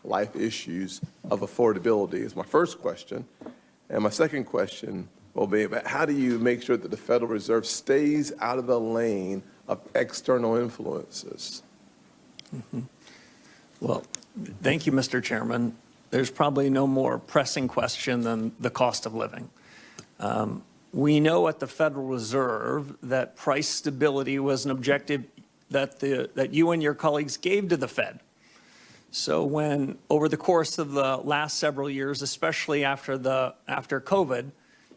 life issues of affordability is my first question. And my second question will be about how do you make sure that the Federal Reserve stays out of the lane of external influences? Well, thank you, Mr. Chairman. There's probably no more pressing question than the cost of living. We know at the Federal Reserve that price stability was an objective that you and your colleagues gave to the Fed. So when, over the course of the last several years, especially after COVID,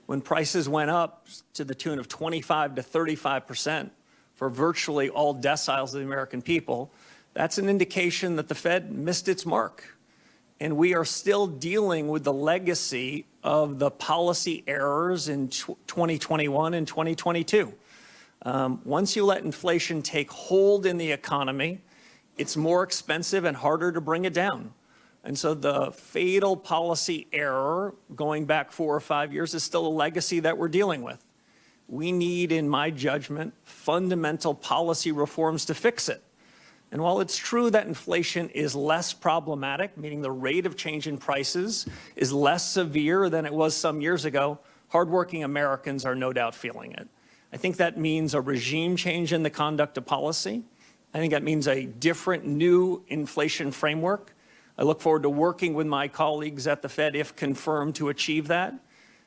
when prices went up to the tune of 25 to 35% for virtually all deciles of the American people, that's an indication that the Fed missed its mark. And we are still dealing with the legacy of the policy errors in 2021 and 2022. Once you let inflation take hold in the economy, it's more expensive and harder to bring it down. And so the fatal policy error going back 4 or 5 years is still a legacy that we're dealing with. We need, in my judgment, fundamental policy reforms to fix it. And while it's true that inflation is less problematic, meaning the rate of change in prices is less severe than it was some years ago, hardworking Americans are no doubt feeling it. I think that means a regime change in the conduct of policy. I think that means a different new inflation framework. I look forward to working with my colleagues at the Fed, if confirmed, to achieve that.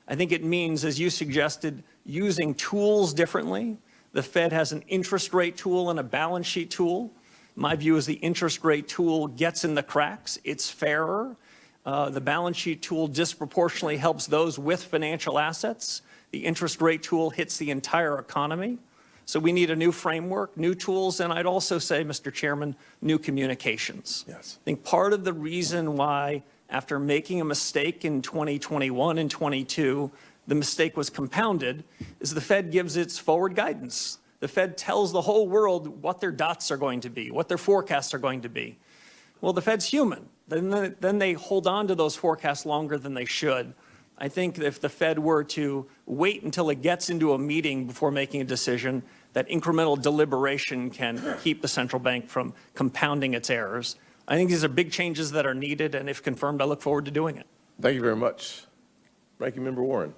I think it means, as you suggested, using tools differently. The Fed has an interest rate tool and a balance sheet tool. My view is the interest rate tool gets in the cracks. It's fairer. The balance sheet tool disproportionately helps those with financial assets. The interest rate tool hits the entire economy. So we need a new framework, new tools, and I'd also say, Mr. Chairman, new communications. Yes. I think part of the reason why, after making a mistake in 2021 and 22, the mistake was compounded, is the Fed gives its forward guidance. The Fed tells the whole world what their dots are going to be, what their forecasts are going to be. Well, the Fed's human. Then they hold on to those forecasts longer than they should. I think if the Fed were to wait until it gets into a meeting before making a decision, that incremental deliberation can keep the central bank from compounding its errors. I think these are big changes that are needed, and if confirmed, I look forward to doing it. Thank you very much. Ranking Member Warren.